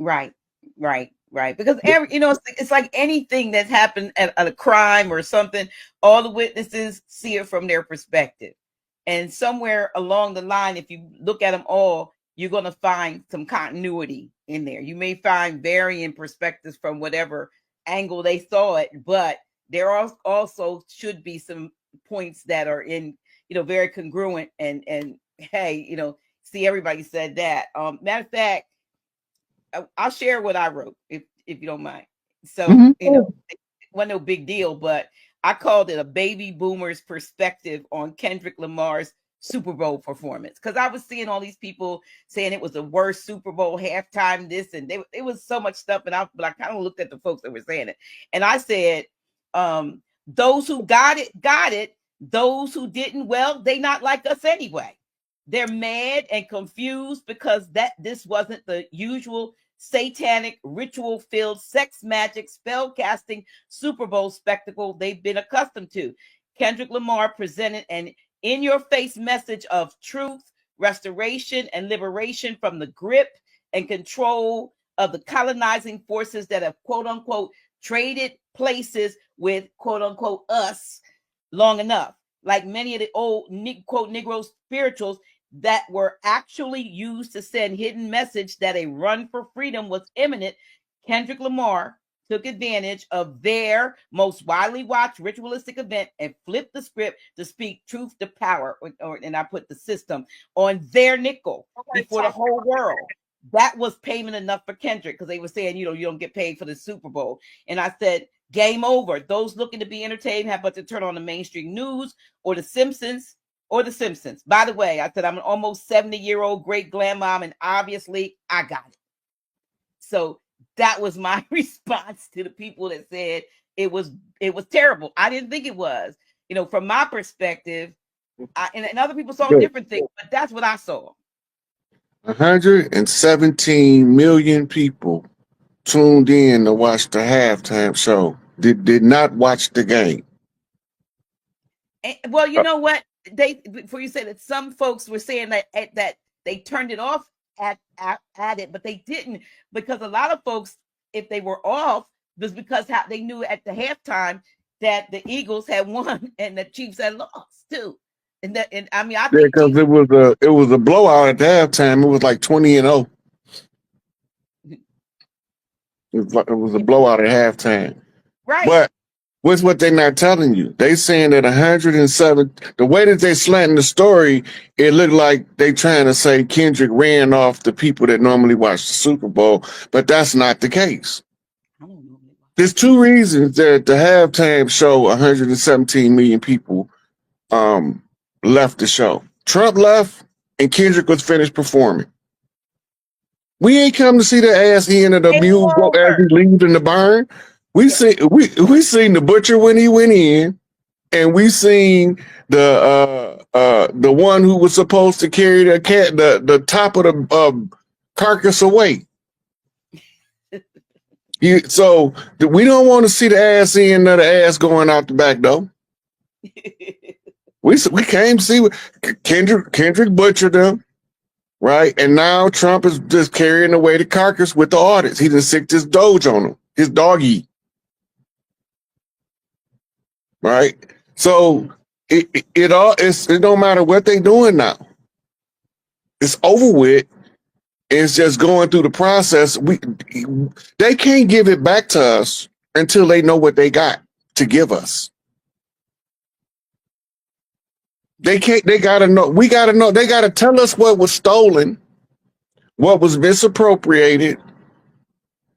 Right, right. Because it's like anything that's happened at a crime or something, all the witnesses see it from their perspective. And somewhere along the line, if you look at them all, you're going to find some continuity in there. You may find varying perspectives from whatever angle they saw it, but there are also should be some points that are in, very congruent and hey, see, everybody said that. Matter of fact, I'll share what I wrote if you don't mind. So, Mhm. it wasn't no big deal, but I called it a baby boomer's perspective on Kendrick Lamar's Super Bowl performance, because I was seeing all these people saying it was the worst Super Bowl halftime. This and it was so much stuff, but I kind of looked at the folks that were saying it, and I said, those who got it, got it. Those who didn't, well, they not like us anyway. They're mad and confused because this wasn't the usual satanic, ritual filled, sex magic, spell casting Super Bowl spectacle they've been accustomed to. Kendrick Lamar presented an in your face message of truth, restoration, and liberation from the grip and control of the colonizing forces that have, quote unquote, traded places with, quote unquote, us long enough. Like many of the old, quote, Negro spirituals that were actually used to send hidden message that a run for freedom was imminent, Kendrick Lamar took advantage of their most widely watched ritualistic event and flipped the script to speak truth to power, and I put the system on their nickel before the whole world. That was payment enough for Kendrick, because they were saying, you don't get paid for the Super Bowl. And I said, game over. Those looking to be entertained have but to turn on the mainstream news or The Simpsons. By the way, I said I'm an almost 70-year-old great grandmom, and obviously I got it. So that was my response to the people that said it was terrible. I didn't think it was. From my perspective, and other people saw Good. different things, but that's what I saw. 117 million people tuned in to watch the halftime show. Did not watch the game. And, well, you know what? Before you said that, some folks were saying that they turned it off at it, but they didn't, because a lot of folks, if they were off, was because they knew at the halftime that the Eagles had won and the Chiefs had lost too. And I mean, I Yeah, think because Chiefs. it was a blowout at the halftime. It was like 20-0. It was a blowout at halftime. Right. But what's what they're not telling you? They saying that 107. The way that they slanting the story, it looked like they trying to say Kendrick ran off the people that normally watch the Super Bowl, but that's not the case. I don't know. There's two reasons that the halftime show 117 million people left the show. Trump left and Kendrick was finished performing. We ain't come to see the ass end of the Game mule go as he over. leaves in the barn. We seen the butcher when he went in, and we seen the one who was supposed to carry the top of the carcass away. So we don't want to see the ass end of the ass going out the back though. We came to see Kendrick butchered them, right? And now Trump is just carrying away the carcass with the audits. He just sicked his doge on him, his doggy, right? So it don't matter what they doing now. It's over with. It's just going through the process. They can't give it back to us until they know what they got to give us. They can't. They gotta know. We gotta know. They gotta tell us what was stolen, what was misappropriated,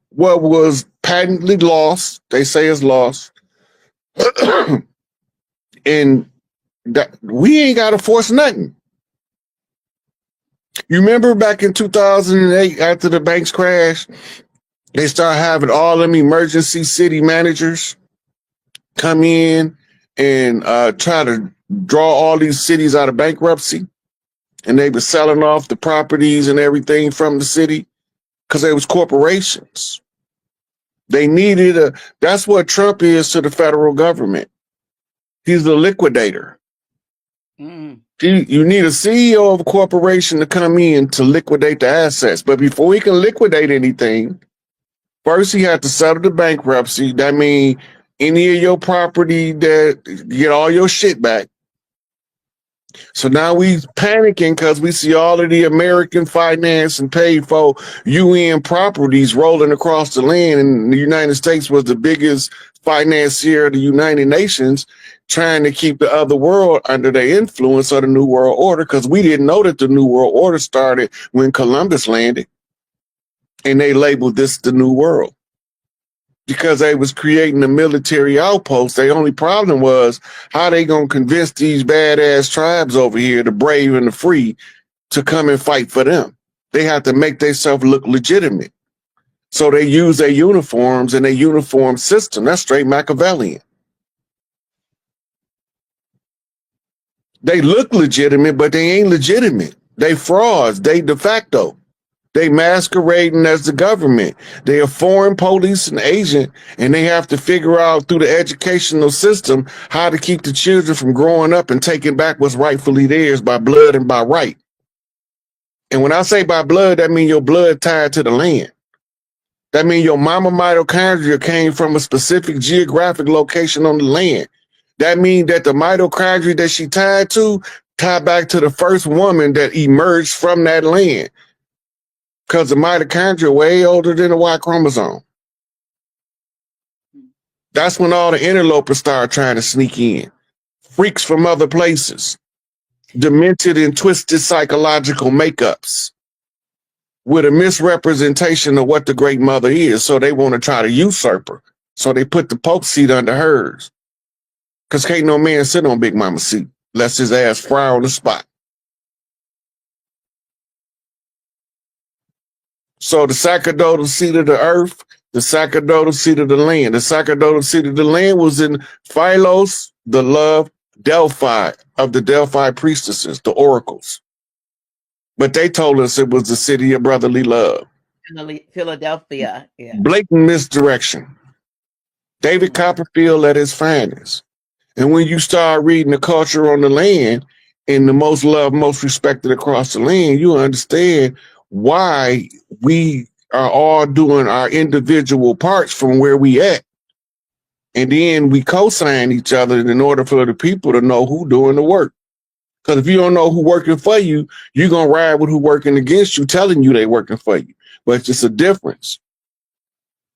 what was patently lost. They say is lost, and that we ain't gotta force nothing. You remember back in 2008, after the banks crashed, they started having all them emergency city managers come in and try to draw all these cities out of bankruptcy. And they were selling off the properties and everything from the city because they was corporations. They needed that's what Trump is to the federal government. He's a liquidator. Mm. You need a CEO of a corporation to come in to liquidate the assets. But before he can liquidate anything, first he had to settle the bankruptcy. That means any of your property that get all your shit back. So now we panicking because we see all of the American finance and paid for UN properties rolling across the land. And the United States was the biggest financier of the United Nations, trying to keep the other world under the influence of the New World Order, because we didn't know that the New World Order started when Columbus landed. And they labeled this the New World, because they was creating a military outpost. The only problem was how they gonna convince these badass tribes over here, the brave and the free, to come and fight for them. They have to make themselves look legitimate. So they use their uniforms and their uniform system. That's straight Machiavellian. They look legitimate, but they ain't legitimate. They frauds. They de facto. They masquerading as the government. They are foreign police and agent, and they have to figure out through the educational system how to keep the children from growing up and taking back what's rightfully theirs by blood and by right. And when I say by blood, that means your blood tied to the land. That means your mama mitochondria came from a specific geographic location on the land. That means that the mitochondria that she tied back to the first woman that emerged from that land. Because the mitochondria way older than the Y chromosome. That's when all the interlopers start trying to sneak in. Freaks from other places. Demented and twisted psychological makeups with a misrepresentation of what the great mother is. So they want to try to usurp her. So they put the Pope's seat under hers. Because can't no man sit on Big Mama's seat unless his ass fry on the spot. So the sacerdotal seat of the earth, the sacerdotal seat of the land. The sacerdotal seat of the land was in Philos, the love, Delphi, of the Delphi priestesses, the oracles. But they told us it was the city of brotherly love. Philadelphia, yeah. Blatant misdirection. David Copperfield at his finest. And when you start reading the culture on the land and the most loved, most respected across the land, you understand why we are all doing our individual parts from where we at. And then we co-sign each other in order for the people to know who doing the work. Because if you don't know who working for you, you're going to ride with who working against you, telling you they working for you. But it's just a difference.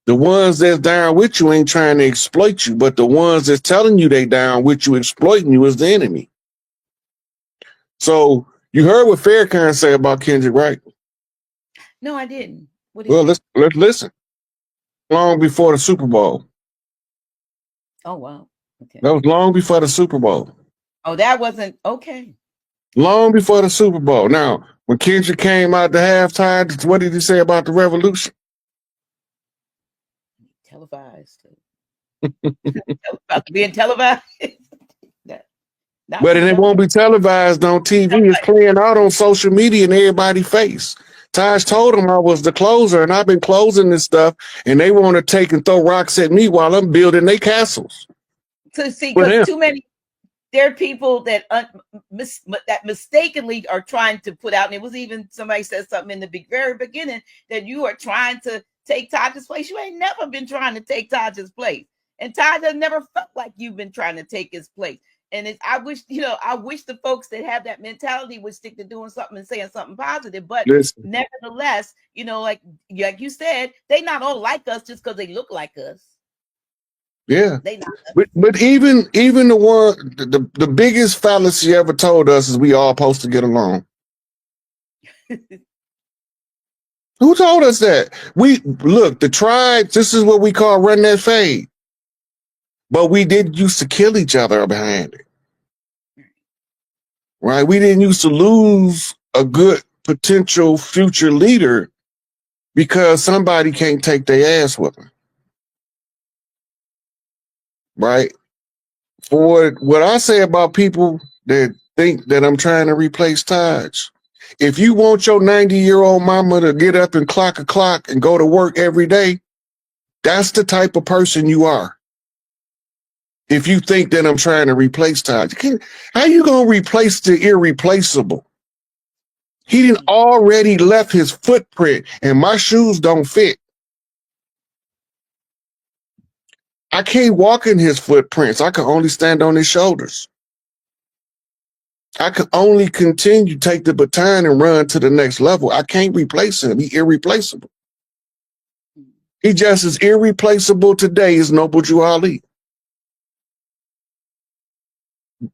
The ones that's down with you ain't trying to exploit you, but the ones that's telling you they down with you, exploiting you, is the enemy. So you heard what Farrakhan say about Kendrick, right? No, I didn't. Well, let's listen. Long before the Super Bowl. Oh, wow. Okay. That was long before the Super Bowl. Oh, that wasn't okay. Long before the Super Bowl. Now, when Kendrick came out the halftime, what did he say about the revolution? Televised. Being televised. But it won't be televised on TV. It's playing out on social media in everybody's face. Taj told him I was the closer, and I've been closing this stuff, and they want to take and throw rocks at me while I'm building their castles. So see, because too many, there are people that that mistakenly are trying to put out, and it was even somebody said something in the very beginning that you are trying to take Taj's place. You ain't never been trying to take Taj's place, and Taj has never felt like you've been trying to take his place. And I wish the folks that have that mentality would stick to doing something and saying something positive. But nevertheless, like you said, they not all like us just because they look like us. Yeah, they not. But even the biggest fallacy ever told us is we all supposed to get along. Who told us that? The tribes. This is what we call run that fade. But we did used to kill each other behind it. Right? We didn't used to lose a good potential future leader because somebody can't take their ass with them. Right? For what I say about people that think that I'm trying to replace Taj, if you want your 90-year-old mama to get up and clock a clock and go to work every day, that's the type of person you are. If you think that I'm trying to replace Todd, how you gonna replace the irreplaceable? He didn't already left his footprint, and my shoes don't fit. I can't walk in his footprints. I can only stand on his shoulders. I can only continue to take the baton and run to the next level. I can't replace him. He's irreplaceable. He just as irreplaceable today as Noble Drew Ali.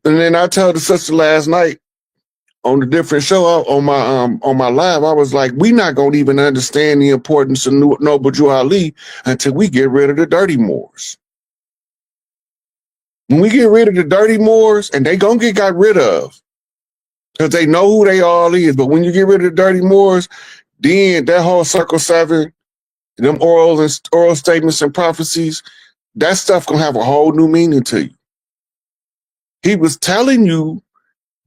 And then I told the sister last night on a different show on my live, I was like, we not gonna even understand the importance of Noble Drew Ali until we get rid of the dirty Moors. When we get rid of the dirty Moors, and they gonna get got rid of, because they know who they all is. But when you get rid of the dirty Moors, then that whole Circle 7, them oral statements and prophecies, that stuff gonna have a whole new meaning to you. He was telling you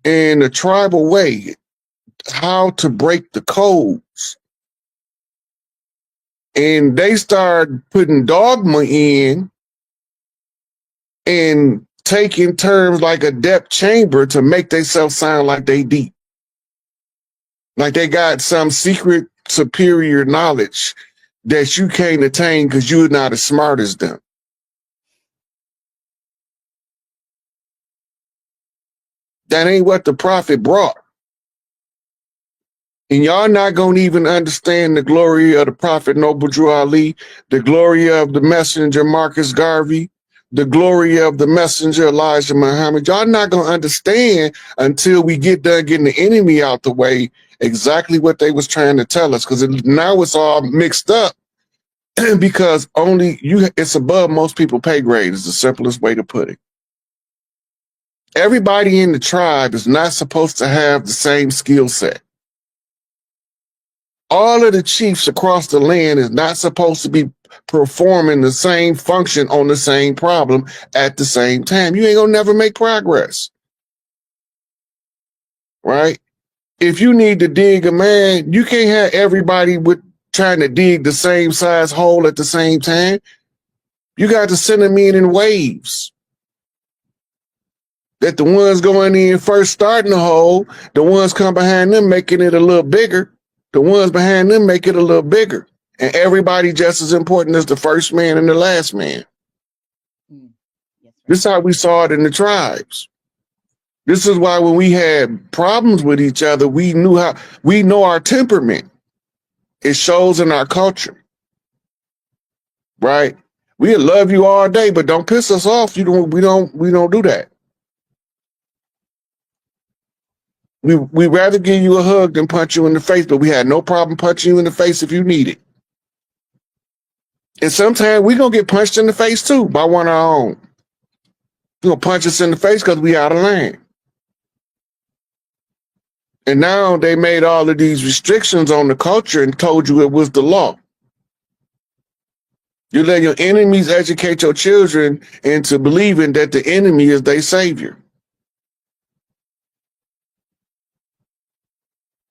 in a tribal way how to break the codes. And they started putting dogma in and taking terms like a depth chamber to make themselves sound like they deep. Like they got some secret superior knowledge that you can't attain because you're not as smart as them. That ain't what the prophet brought. And y'all not going to even understand the glory of the prophet Noble Drew Ali, the glory of the messenger Marcus Garvey, the glory of the messenger Elijah Muhammad. Y'all not going to understand until we get done getting the enemy out the way exactly what they was trying to tell us, because now it's all mixed up because it's above most people pay grade is the simplest way to put it. Everybody in the tribe is not supposed to have the same skill set. All of the chiefs across the land is not supposed to be performing the same function on the same problem at the same time. You ain't gonna never make progress, right? If you need to dig a man, you can't have everybody trying to dig the same size hole at the same time. You got to send them in waves. That the ones going in first starting the hole, the ones come behind them making it a little bigger. The ones behind them make it a little bigger. And everybody just as important as the first man and the last man. This is how we saw it in the tribes. This is why when we had problems with each other, we know our temperament. It shows in our culture. Right? We'll love you all day, but don't piss us off. We don't do that. We rather give you a hug than punch you in the face, but we had no problem punching you in the face if you need it. And sometimes we're going to get punched in the face too by one of our own. You're going to punch us in the face because we out of line. And now they made all of these restrictions on the culture and told you it was the law. You let your enemies educate your children into believing that the enemy is their savior.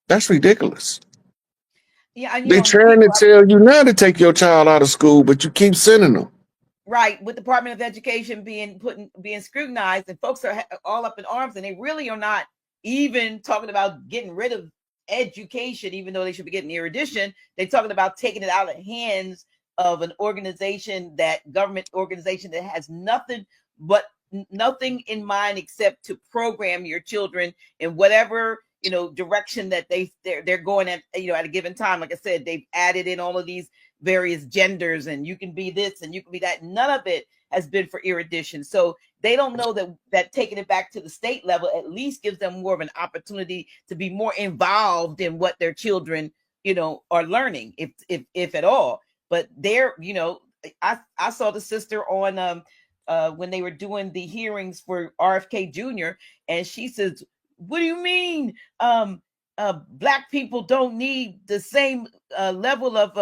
That's ridiculous. Yeah, they're trying to tell you now to take your child out of school, but you keep sending them. Right, with the Department of Education being scrutinized, and folks are all up in arms, and they really are not even talking about getting rid of education, even though they should be getting erudition. They're talking about taking it out of the hands of an government organization that has nothing in mind except to program your children in whatever direction that they're going at at a given time. Like I said, they've added in all of these various genders, and you can be this and you can be that. None of it has been for erudition. So they don't know that taking it back to the state level at least gives them more of an opportunity to be more involved in what their children are learning, if at all. But they're I saw the sister on when they were doing the hearings for RFK Jr., and she says, what do you mean Black people don't need the same level of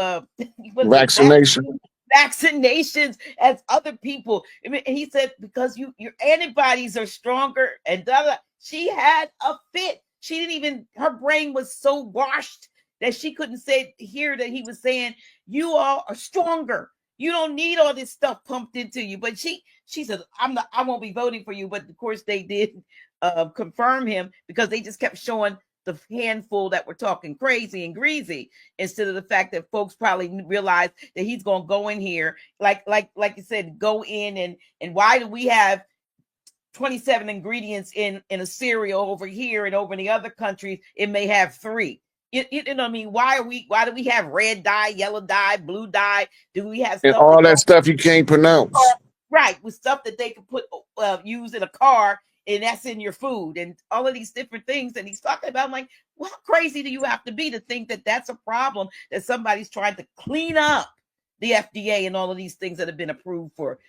vaccinations as other people? And he said, because your antibodies are stronger, and blah, blah. She had a fit. She didn't even, her brain was so washed that she couldn't hear that he was saying, you all are stronger. You don't need all this stuff pumped into you. But she said, I won't be voting for you. But of course they did confirm him, because they just kept showing the handful that were talking crazy and greasy, instead of the fact that folks probably realized that he's going to go in here, like you said, go in and why do we have 27 ingredients in a cereal over here, and over in the other countries it may have 3? You know what I mean? Why do we have red dye, yellow dye, blue dye? Do we have And stuff all that stuff you can't pronounce. Right, with stuff that they could put use in a car, and that's in your food, and all of these different things that he's talking about. I'm like, well, how crazy do you have to be to think that that's a problem, that somebody's trying to clean up the FDA and all of these things that have been approved for,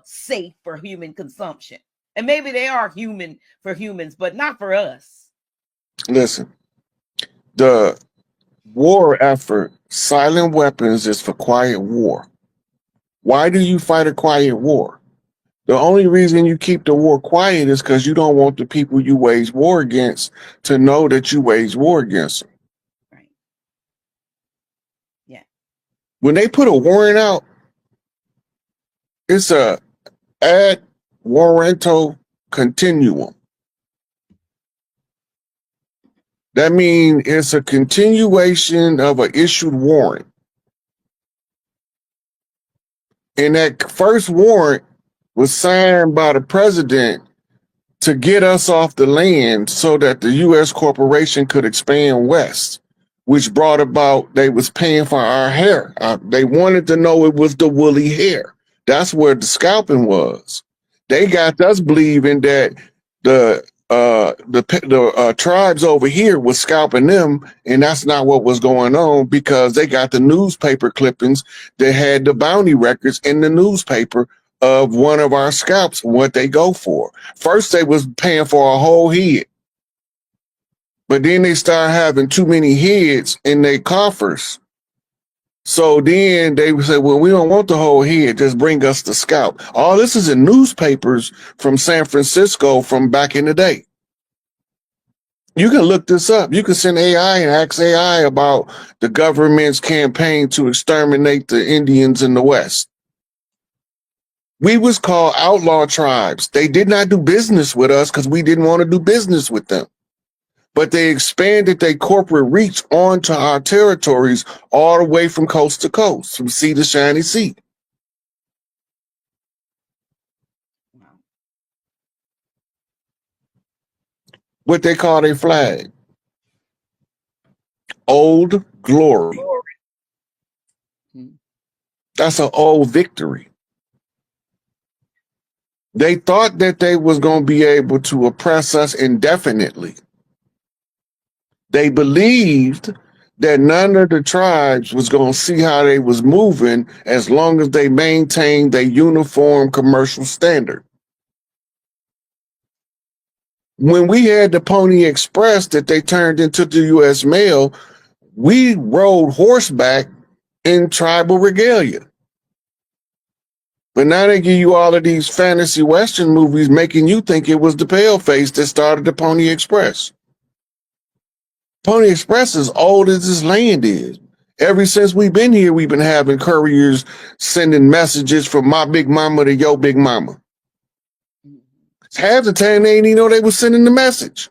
safe for human consumption? And maybe they are human for humans, but not for us. Listen, the war effort, silent weapons, is for quiet war. Why do you fight a quiet war? The only reason you keep the war quiet is because you don't want the people you wage war against to know that you wage war against them. Right. Yeah. When they put a warrant out, it's a ad warranto continuum. That means it's a continuation of an issued warrant. And that first warrant was signed by the president to get us off the land so that the U.S. corporation could expand west, which brought about, they was paying for our hair. They wanted to know it was the woolly hair. That's where the scalping was. They got us believing that the tribes over here was scalping them, and that's not what was going on, because they got the newspaper clippings that had the bounty records in the newspaper of one of our scalps, what they go for. First, they was paying for a whole head, but then they started having too many heads in their coffers. So then they would say, well, we don't want the whole head, just bring us the scalp. All this is in newspapers from San Francisco from back in the day. You can look this up. You can send AI and ask AI about the government's campaign to exterminate the Indians in the West. We was called outlaw tribes. They did not do business with us because we didn't want to do business with them. But they expanded their corporate reach onto our territories all the way from coast to coast, from sea to shiny sea. Wow. What they call their flag? Old Glory. That's an old victory. They thought that they was going to be able to oppress us indefinitely. They believed that none of the tribes was going to see how they was moving as long as they maintained their uniform commercial standard. When we had the Pony Express that they turned into the U.S. mail, we rode horseback in tribal regalia. But now they give you all of these fantasy Western movies making you think it was the paleface that started the Pony Express. Pony Express is old as this land is. Ever since we've been here, we've been having couriers sending messages from my big mama to your big mama. Half the time they didn't even know they were sending the message.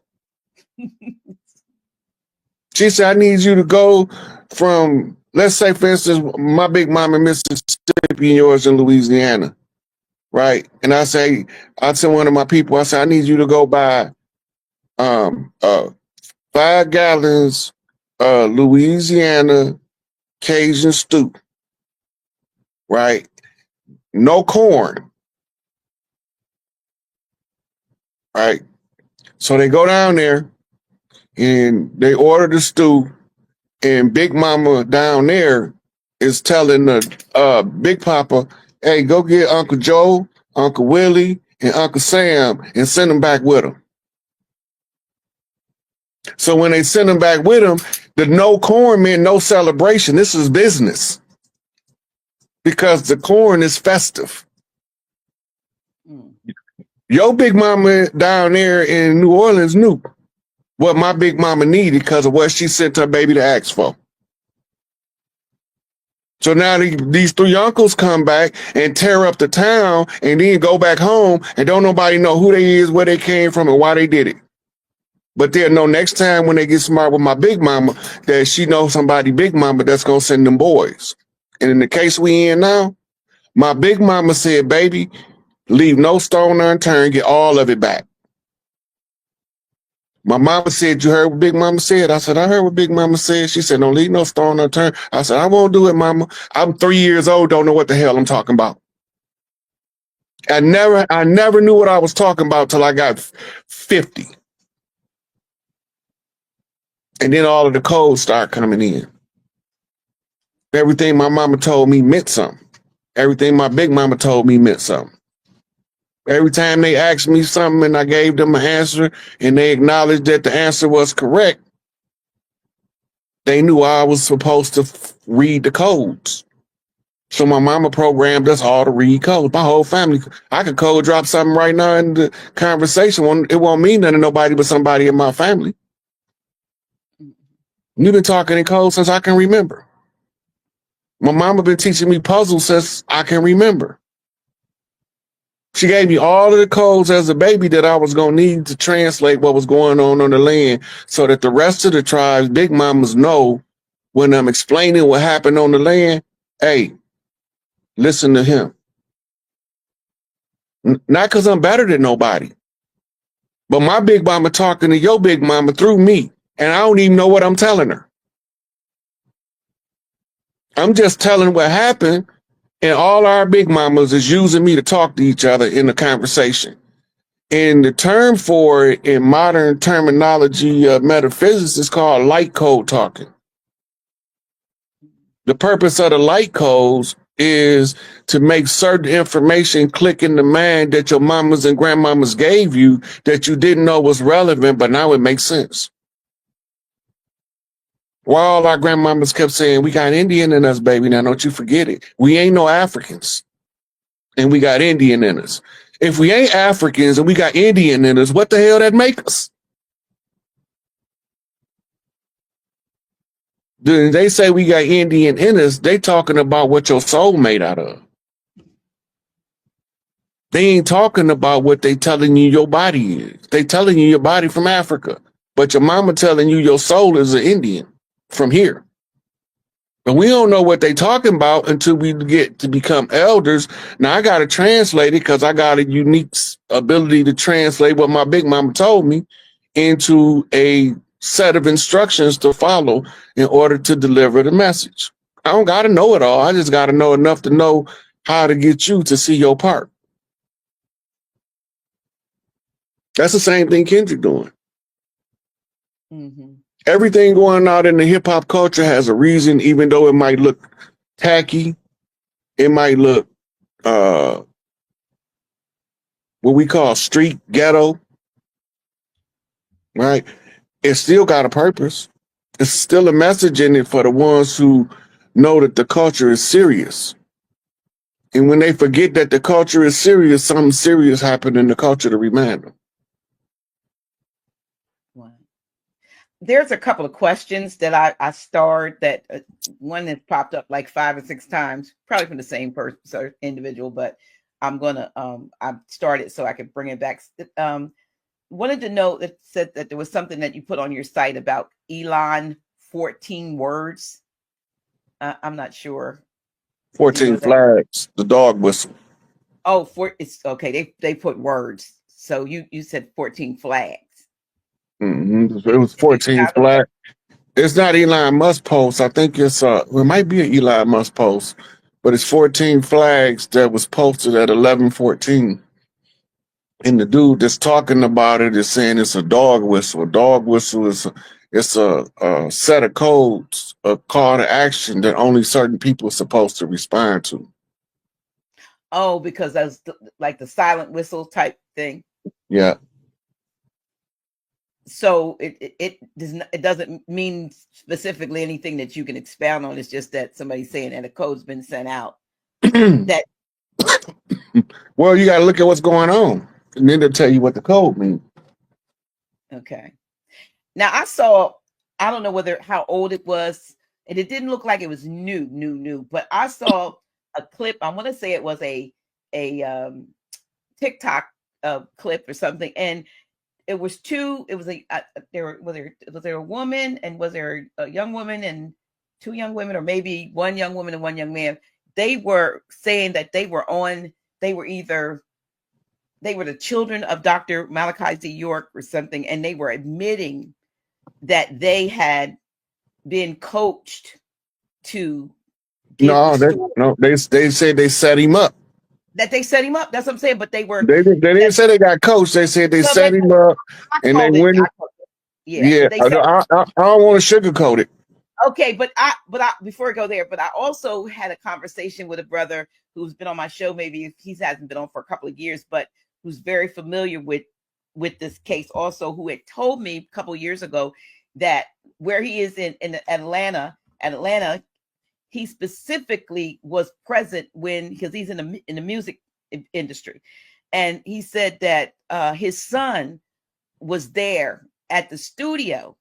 She said, I need you to go from, let's say, for instance, my big mama in Mississippi and yours in Louisiana, right? And I said one of my people, I said, I need you to go buy 5 gallons Louisiana Cajun stew, right? No corn, right? So they go down there and they order the stew, and Big Mama down there is telling the Big Papa, hey, go get Uncle Joe, Uncle Willie, and Uncle Sam and send them back with them. So when they send them back with them, the no corn meant no celebration. This is business because the corn is festive. Your Big Mama down there in New Orleans knew what my Big Mama needed because of what she sent her baby to ask for. So now these three uncles come back and tear up the town and then go back home and don't nobody know who they is, where they came from, and why they did it. But they'll know next time when they get smart with my big mama that she knows somebody big mama that's going to send them boys. And in the case we in now, my big mama said, baby, leave no stone unturned, get all of it back. My mama said, you heard what Big Mama said? I said, I heard what Big Mama said. She said, don't leave no stone unturned. I said, I won't do it, Mama. I'm 3 years old, don't know what the hell I'm talking about. I never knew what I was talking about till I got 50. And then all of the codes start coming in. Everything my mama told me meant something. Everything my big mama told me meant something. Every time they asked me something and I gave them an answer and they acknowledged that the answer was correct, they knew I was supposed to read the codes. So my mama programmed us all to read codes. My whole family. I could code drop something right now in the conversation. It won't mean nothing to nobody but somebody in my family. You've been talking in code since I can remember. My mama been teaching me puzzles since I can remember. She gave me all of the codes as a baby that I was going to need to translate what was going on the land so that the rest of the tribes, big mamas, know when I'm explaining what happened on the land, hey, listen to him. Not because I'm better than nobody, but my big mama talking to your big mama through me, and I don't even know what I'm telling her. I'm just telling what happened, and all our big mamas is using me to talk to each other in the conversation. And the term for it in modern terminology of metaphysics is called light code talking. The purpose of the light codes is to make certain information click in the mind that your mamas and grandmamas gave you that you didn't know was relevant, but now it makes sense. While our grandmamas kept saying, we got Indian in us, baby. Now, don't you forget it. We ain't no Africans, and we got Indian in us. If we ain't Africans and we got Indian in us, what the hell that make us? Then they say we got Indian in us, they talking about what your soul made out of. They ain't talking about what they telling you your body is. They telling you your body from Africa, but your mama telling you your soul is an Indian from here. But we don't know what they talking about until we get to become elders. Now I got to translate it because I got a unique ability to translate what my big mama told me into a set of instructions to follow in order to deliver the message. I don't got to know it all. I just got to know enough to know how to get you to see your part. That's the same thing Kendrick doing. Mm-hmm. Everything going on in the hip hop culture has a reason, even though it might look tacky. It might look what we call street ghetto, right? It still got a purpose. It's still a message in it for the ones who know that the culture is serious. And when they forget that the culture is serious, something serious happened in the culture to remind them. Wow. There's a couple of questions that I starred that one that popped up like 5 or 6 times, probably from the same person, individual, but I'm gonna I started so I could bring it back. Wanted to know that said that there was something that you put on your site about Elon 14 words. I'm not sure. 14 flags, the dog whistle. Oh, it's okay. They put words. So you said 14 flags. Mm-hmm. It was 14 flags. It's not Elon Musk post. I think it's it might be an Elon Musk post, but it's 14 flags that was posted at 11:14. And the dude that's talking about it is saying it's a dog whistle. A dog whistle is it's a set of codes, a call to action that only certain people are supposed to respond to. Oh, because that's like the silent whistle type thing. Yeah. So it doesn't mean specifically anything that you can expound on. It's just that somebody's saying that a code's been sent out. That well, you got to look at what's going on, and then they'll tell you what the code means. Okay. Now I saw. I don't know how old it was. and it didn't look like it was new. But I saw a clip. I want to say it was a TikTok clip or something, and it was two. It was was there a woman, and was there a young woman and two young women, or maybe one young woman and one young man? They were saying that they were either they were the children of Dr. Malachi Z. York or something, and they were admitting that they had been coached to give they said they set him up. That they set him up. That's what I'm saying. But they didn't say they got coached. They said they set him up, and they went. Yeah, I don't want to sugarcoat it. Okay, but I before I go there, but I also had a conversation with a brother who's been on my show. Maybe he hasn't been on for a couple of years, but who's very familiar with this case also, who had told me a couple of years ago that where he is in Atlanta, he specifically was present because he's in the music industry, and he said that his son was there at the studio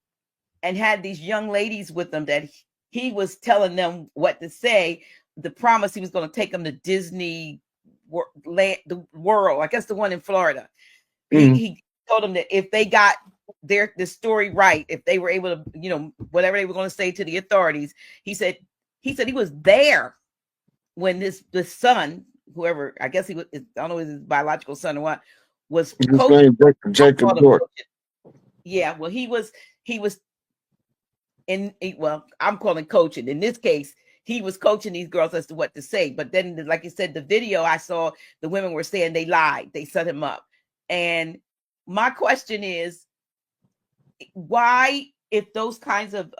and had these young ladies with him, that he was telling them what to say. The promise he was going to take them to Disney the World, I guess the one in Florida. He told them that if they got the story right, if they were able to, whatever they were going to say to the authorities, he said he was there when this son, whoever, I guess he was, I don't know if his biological son or what, was coaching. Jacob York. Yeah, well, he was I'm calling coaching. In this case, he was coaching these girls as to what to say. But then, like you said, the video I saw, the women were saying they lied. They set him up. And my question is, why, if those kinds of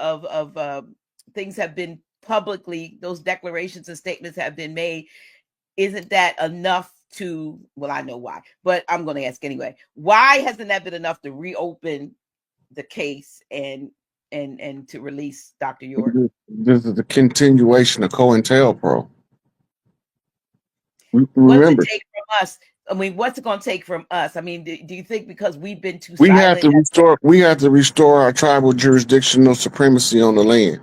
things have been publicly, those declarations and statements have been made, isn't that enough to, well, I know why, but I'm going to ask anyway. Why hasn't that been enough to reopen the case and to release Dr. York? This is the continuation of COINTELPRO. Remember, what's it take from us? I mean, what's it going to take from us? I mean, do you think because we've been too silent? We have to restore our tribal jurisdictional supremacy on the land.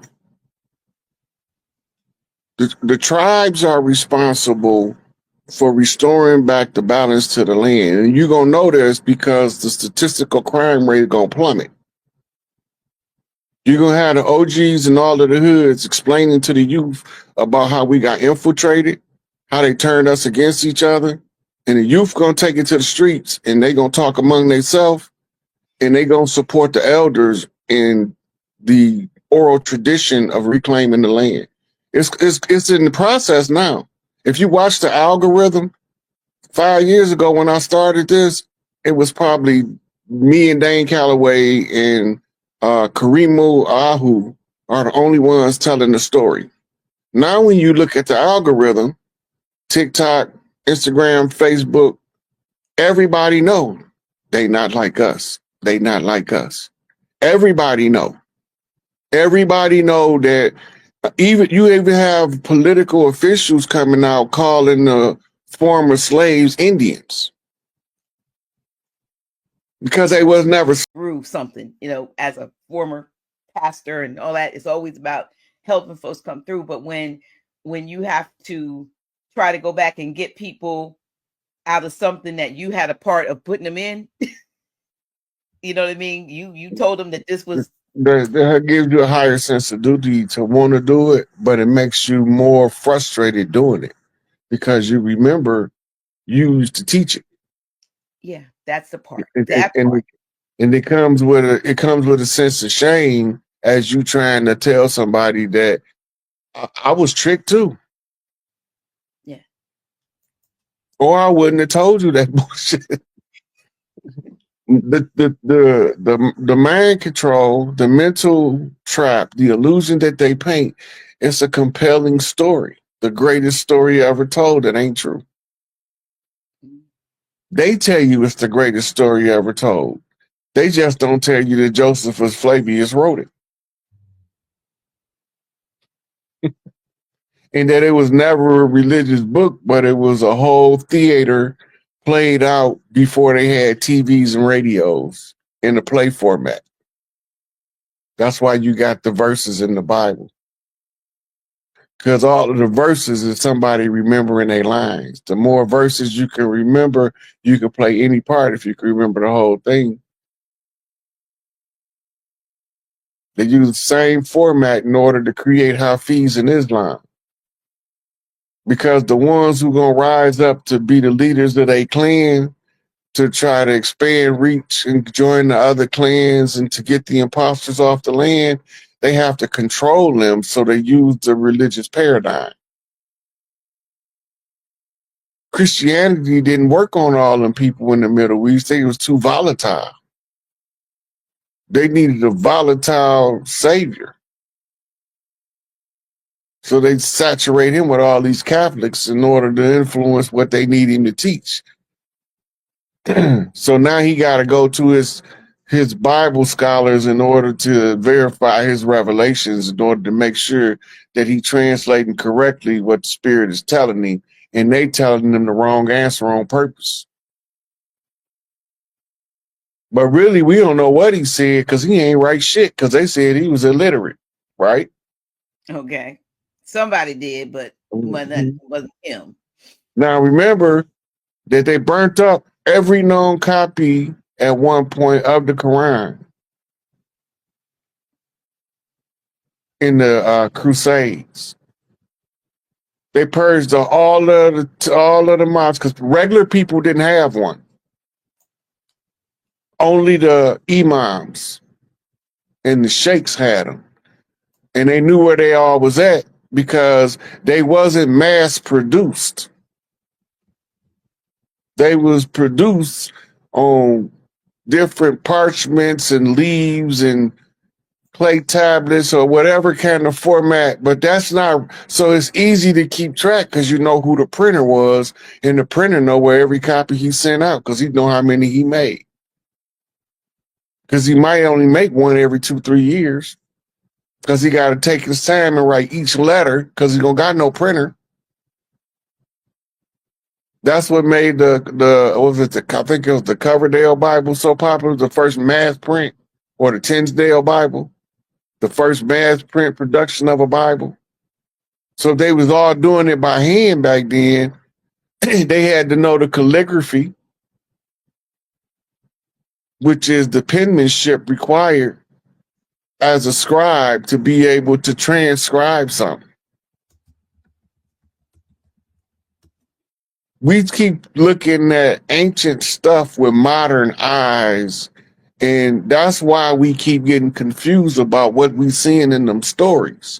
The tribes are responsible for restoring back the balance to the land. And you're going to know this because the statistical crime rate is going to plummet. You're going to have the OGs and all of the hoods explaining to the youth about how we got infiltrated, how they turned us against each other. And the youth going to take it to the streets, and they going to talk among themselves, and they going to support the elders in the oral tradition of reclaiming the land. It's in the process now. If you watch the algorithm, 5 years ago when I started this, it was probably me and Dane Calloway and Karimu Ahu are the only ones telling the story. Now, when you look at the algorithm, TikTok, Instagram, Facebook, everybody know they not like us. They not like us. Everybody know. Everybody know that. You even have political officials coming out calling the former slaves Indians because they was never through something, as a former pastor and all that. It's always about helping folks come through. But when you have to try to go back and get people out of something that you had a part of putting them in, you know what I mean? You told them that this was. That gives you a higher sense of duty to want to do it, but it makes you more frustrated doing it because you remember you used to teach it. Yeah, that's the part. And it comes with a sense of shame as you trying to tell somebody that I was tricked too. Yeah. Or I wouldn't have told you that bullshit. The mind control, the mental trap, the illusion that they paint, it's a compelling story. The greatest story ever told that ain't true. They tell you it's the greatest story ever told. They just don't tell you that Josephus Flavius wrote it. And that it was never a religious book, but it was a whole theater played out before they had TVs and radios in the play format. That's why you got the verses in the Bible. because all of the verses is somebody remembering their lines. The more verses you can remember, you can play any part if you can remember the whole thing. They use the same format in order to create Hafiz in Islam. Because the ones who gonna rise up to be the leaders of a clan to try to expand reach and join the other clans and to get the imposters off the land, they have to control them, so they use the religious paradigm. Christianity didn't work on all them people in the Middle East. They was too volatile. They needed a volatile savior. So they saturate him with all these Catholics in order to influence what they need him to teach. So now he got to go to his Bible scholars in order to verify his revelations, in order to make sure that he translating correctly what the Spirit is telling him, and they telling him the wrong answer on purpose. But really, we don't know what he said because he ain't write shit, because they said he was illiterate, right? Okay. Somebody did, but wasn't him. Now, remember that they burnt up every known copy at one point of the Quran in the Crusades. They purged all of the mosques because regular people didn't have one. Only the imams and the sheikhs had them, and they knew where they all was at because they wasn't mass produced. They was produced on different parchments and leaves and clay tablets or whatever kind of format, but that's not, so it's easy to keep track because you know who the printer was, and the printer know where every copy he sent out because he know how many he made. Because he might only make one every 2-3 years because he got to take his time and write each letter because he don't got no printer. That's what made I think it was the Coverdale Bible so popular, the first mass print, or the Tinsdale Bible, the first mass print production of a Bible. So they was all doing it by hand back then. They had to know the calligraphy, which is the penmanship required as a scribe to be able to transcribe something. We keep looking at ancient stuff with modern eyes, and that's why we keep getting confused about what we seeing in them stories.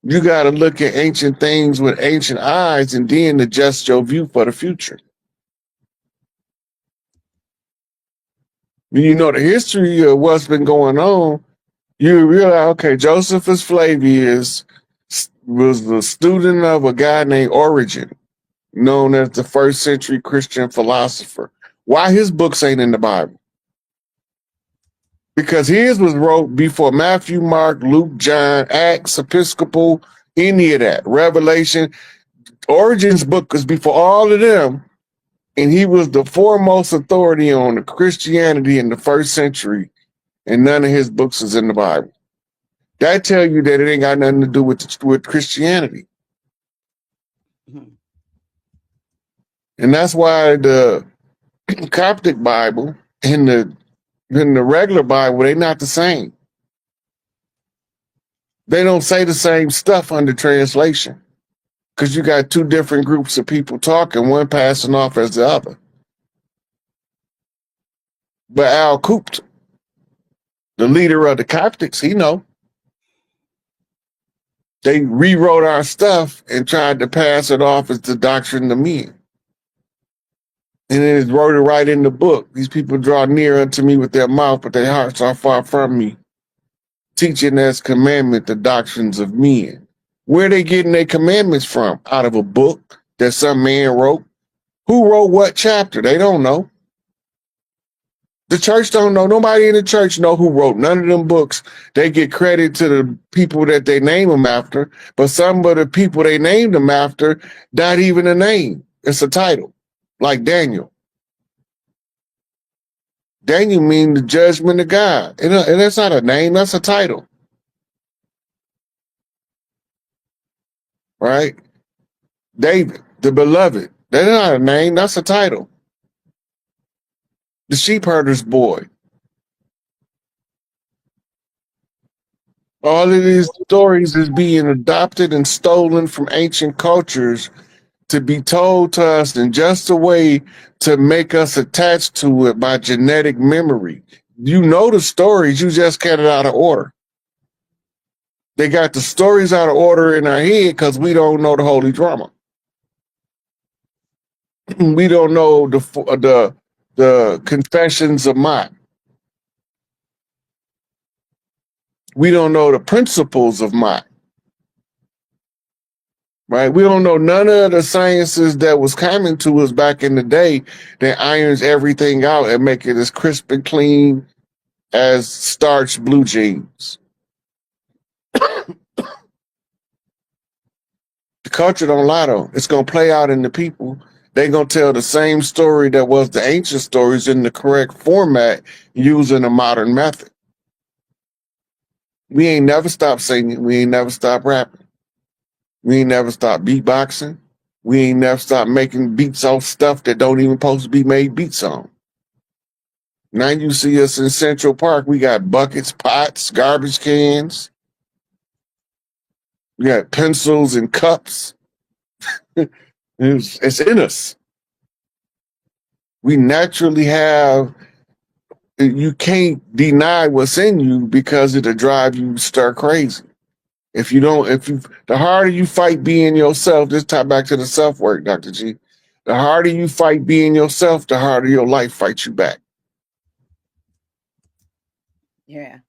You got to look at ancient things with ancient eyes and then adjust your view for the future. When you know the history of what's been going on, you realize, okay, Josephus Flavius was the student of a guy named Origen, known as the first century Christian philosopher. Why his books ain't in the Bible? Because his was wrote before Matthew, Mark, Luke, John, Acts, Episcopal, any of that. Revelation. Origen's book was before all of them, and he was the foremost authority on Christianity in the first century, and none of his books is in the Bible. That tell you that it ain't got nothing to do with Christianity. Mm-hmm. And that's why the Coptic Bible and the regular Bible, they're not the same. They don't say the same stuff under translation because you got two different groups of people talking, one passing off as the other. But Al Kupt, the leader of the Coptics, he know. They rewrote our stuff and tried to pass it off as the doctrine of men. And then it wrote it right in the book. These people draw near unto me with their mouth, but their hearts are far from me. Teaching as commandment the doctrines of men. Where they getting their commandments from? Out of a book that some man wrote. Who wrote what chapter? They don't know. The church don't know. Nobody in the church know who wrote none of them books. They get credit to the people that they name them after, but some of the people they named them after, not even a name. It's a title, like Daniel. Daniel means the judgment of God. And that's not a name, that's a title. right? David, the beloved. That's not a name, that's a title. The sheep herder's boy. All of these stories is being adopted and stolen from ancient cultures to be told to us in just a way to make us attached to it by genetic memory. You know the stories, you just get it out of order. They got the stories out of order in our head because we don't know the holy drama. We don't know the confessions of Mott. We don't know the principles of Mott. Right? We don't know none of the sciences that was coming to us back in the day that irons everything out and make it as crisp and clean as starched blue jeans. The culture don't lie though. It's gonna play out in the people. They're gonna tell the same story that was the ancient stories in the correct format using a modern method. We ain't never stopped singing. We ain't never stopped rapping. We ain't never stopped beatboxing. We ain't never stopped making beats off stuff that don't even supposed to be made beats on. Now you see us in Central Park. We got buckets, pots, garbage cans. We got pencils and cups. It's in us. We naturally have, you can't deny what's in you because it'll drive you stir crazy. The harder you fight being yourself, this tie back to the self work, Dr. G. The harder you fight being yourself, the harder your life fights you back. Yeah.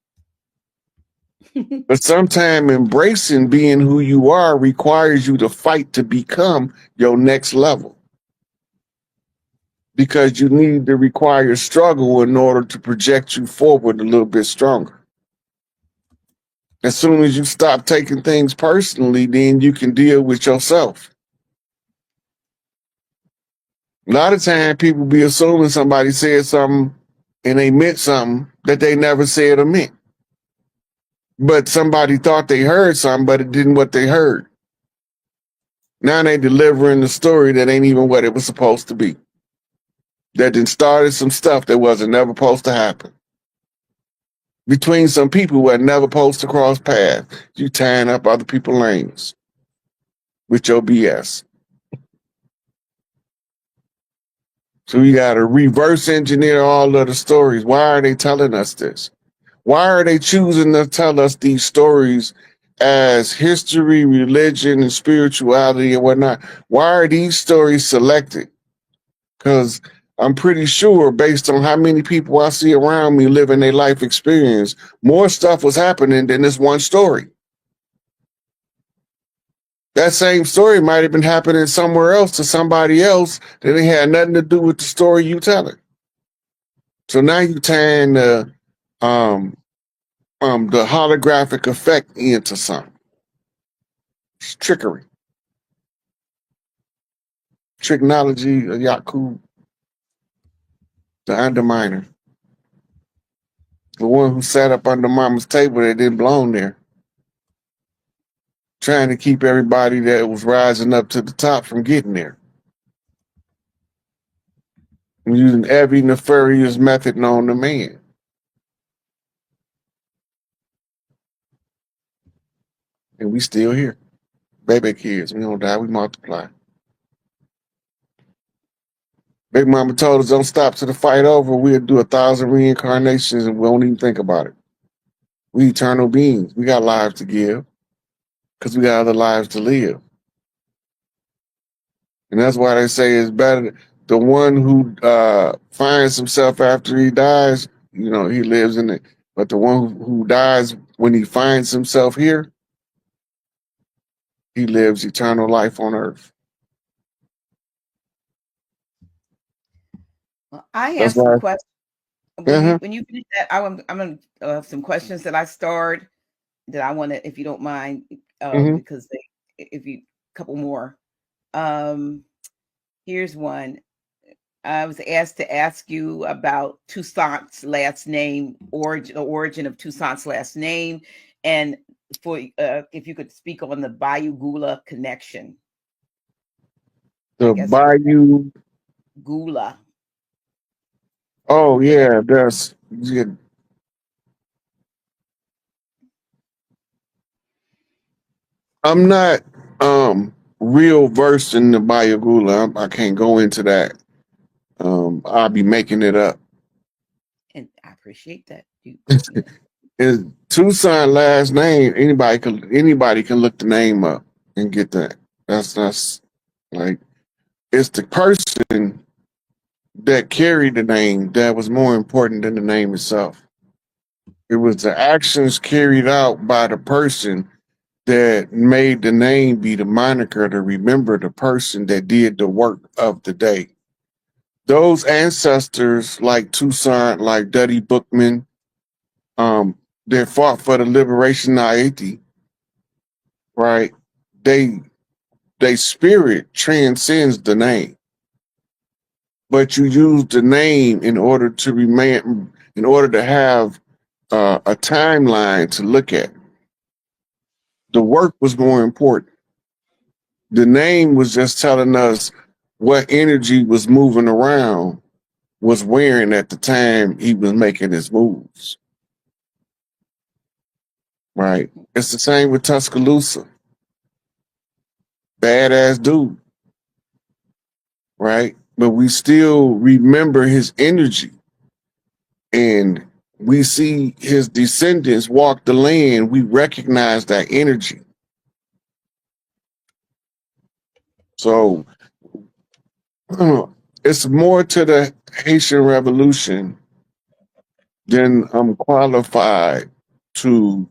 But sometimes embracing being who you are requires you to fight to become your next level. Because you need to require struggle in order to project you forward a little bit stronger. As soon as you stop taking things personally, then you can deal with yourself. A lot of time people be assuming somebody said something and they meant something that they never said or meant. But somebody thought they heard something, but it didn't what they heard. Now they delivering the story that ain't even what it was supposed to be. That then started some stuff that wasn't never supposed to happen. Between some people who had never supposed to cross paths, you tying up other people's lanes with your BS. So we got to reverse engineer all of the stories. Why are they telling us this? Why are they choosing to tell us these stories as history, religion, and spirituality and whatnot? Why are these stories selected? Because I'm pretty sure, based on how many people I see around me living their life experience, more stuff was happening than this one story. That same story might have been happening somewhere else to somebody else that it had nothing to do with the story you telling. So now you tying the holographic effect into something. It's trickery. Technology, Yakub, the underminer. The one who sat up under mama's table that didn't belong there. Trying to keep everybody that was rising up to the top from getting there. And using every nefarious method known to man. And we still here. Baby kids, we don't die, we multiply. Big Mama told us don't stop till the fight over. We'll do 1,000 reincarnations and we won't even think about it. We eternal beings. We got lives to give because we got other lives to live. And that's why they say it's better. The one who finds himself after he dies, he lives in it. But the one who dies when he finds himself here, he lives eternal life on earth. Well, I have That's some why. questions. When you finish that, I'm going to have some questions that I starred that I want to, if you don't mind, because if you couple more. Here's one. I was asked to ask you about Toussaint's last name, the origin of Toussaint's last name, And for if you could speak on the Bayou Gula connection. The Bayou Gula. Oh yeah, that's yeah. I'm not real versed in the Bayou Gula. I can't go into that. I'll be making it up. And I appreciate that. Is Tucson last name? Anybody can look the name up and get that. That's like it's the person that carried the name that was more important than the name itself. It was the actions carried out by the person that made the name be the moniker to remember the person that did the work of the day. Those ancestors like Tucson, like Duddy Bookman, that fought for the liberation of Haiti, right? They spirit transcends the name, but you use the name in order to remain, in order to have a timeline to look at. The work was more important. The name was just telling us what energy was moving around, was wearing at the time he was making his moves. Right. It's the same with Tuscaloosa. Badass dude. Right. But we still remember his energy. And we see his descendants walk the land. We recognize that energy. So it's more to the Haitian Revolution than I'm qualified to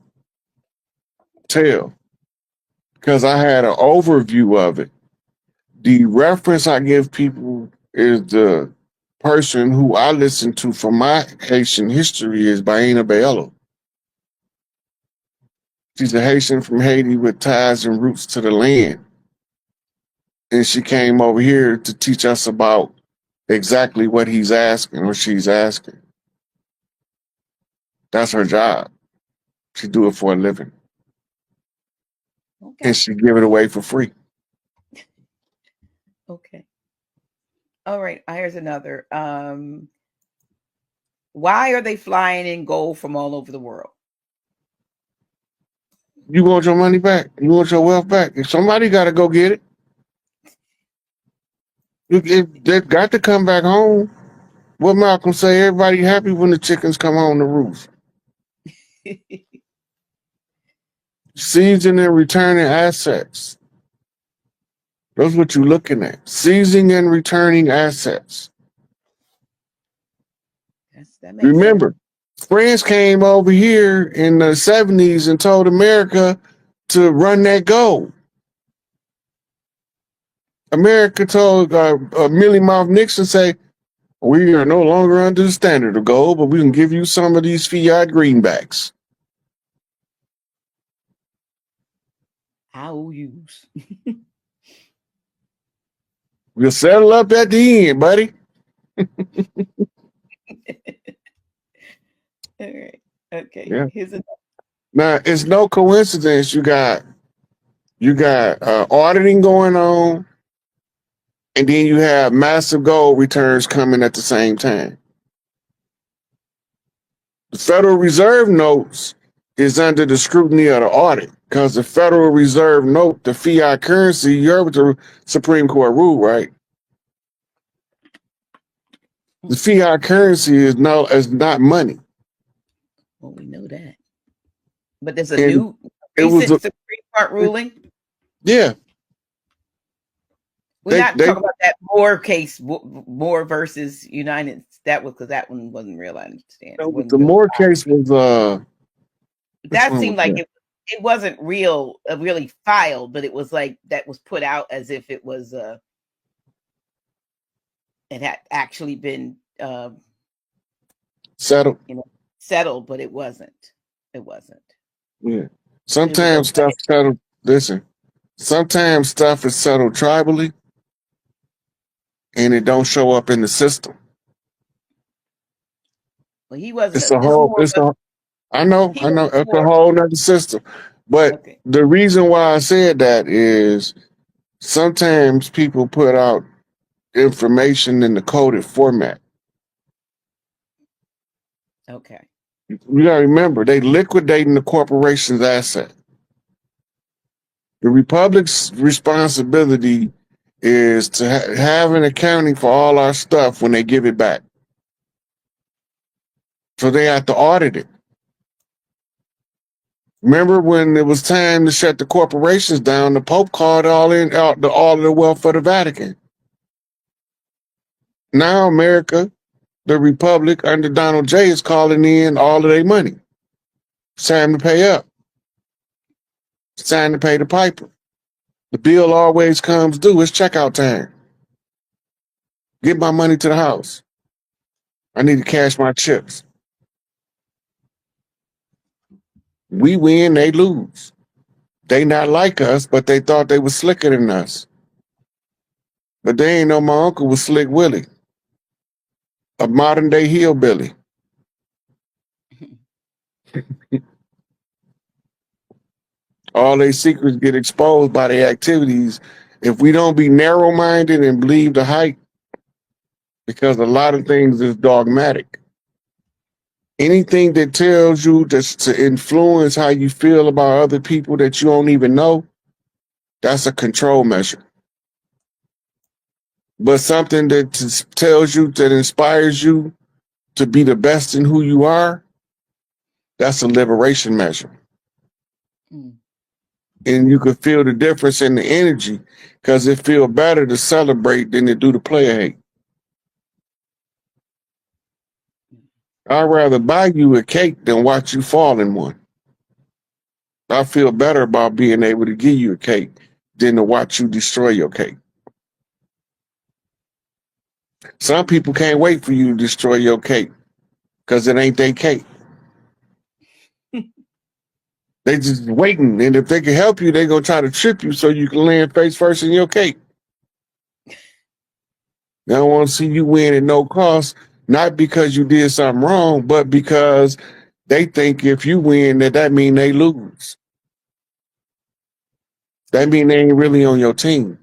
tell, because I had an overview of it. The reference I give people is the person who I listen to for my Haitian history is Baina Bello. She's a Haitian from Haiti with ties and roots to the land. And she came over here to teach us about exactly what he's asking or she's asking. That's her job. She do it for a living. Okay. And she give it away for free. Okay. All right. Here's another. Why are they flying in gold from all over the world? You want your money back? You want your wealth back? If somebody got to go get it, they've got to come back home. What Malcolm say? Everybody happy when the chickens come on the roof. Seizing and returning assets. That's what you're looking at. Seizing and returning assets. That makes Remember, sense. France came over here in the 70s and told America to run that gold. America told Millie Mouth Nixon, say, we are no longer under the standard of gold, but we can give you some of these fiat greenbacks. IOUs. We'll settle up at the end, buddy. All right. Okay. Yeah. Here's another. Now, it's no coincidence you got auditing going on, and then you have massive gold returns coming at the same time. The Federal Reserve notes is under the scrutiny of the audit because the Federal Reserve note, the fiat currency, you heard what the Supreme Court ruled, right? The fiat currency is not money. Well, we know that. But there's a new recent Supreme Court ruling. Yeah. We're not talking about that Moore case, Moore versus United. That was because that one wasn't real. I understand. The Moore case was that seemed like it wasn't really filed, but it was like that was put out as if it was it had actually been settled. Settled, but it wasn't. It wasn't. Yeah. Sometimes stuff settled. Listen, sometimes stuff is settled tribally, and it don't show up in the system. Well, he wasn't. I know, He I was know. That's a more whole nother system. But okay. the reason why I said that is sometimes people put out information in the coded format. Okay. You gotta remember, they liquidating the corporation's asset. The Republic's responsibility is to have an accounting for all our stuff when they give it back. So they have to audit it. Remember when it was time to shut the corporations down, the Pope called all of the wealth of the Vatican. Now America, the Republic under Donald J is calling in all of their money. It's time to pay up. It's time to pay the piper. The bill always comes due. It's checkout time. Get my money to the house. I need to cash my chips. We win, they lose. They not like us, but they thought they was slicker than us. But they ain't know my uncle was Slick Willie, a modern day hillbilly. All their secrets get exposed by their activities. If we don't be narrow minded and believe the hype, because a lot of things is dogmatic. Anything that tells you just to influence how you feel about other people that you don't even know, that's a control measure. But something that tells you, that inspires you to be the best in who you are, that's a liberation measure. Mm. And you can feel the difference in the energy because it feels better to celebrate than to do the player hate. I'd rather buy you a cake than watch you fall in one. I feel better about being able to give you a cake than to watch you destroy your cake. Some people can't wait for you to destroy your cake because it ain't their cake. They just waiting, and if they can help you, they're gonna try to trip you so you can land face first in your cake. They don't want to see you win at no cost, not because you did something wrong, but because they think if you win, that mean they lose. That mean they ain't really on your team.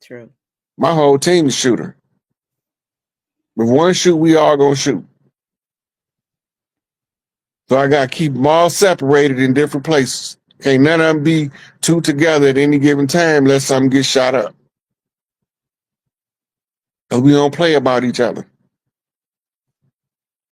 True. My whole team is shooter. If one shoot, we all gonna shoot. So I gotta keep them all separated in different places. Can't none of them be two together at any given time unless something gets shot up. And we don't play about each other.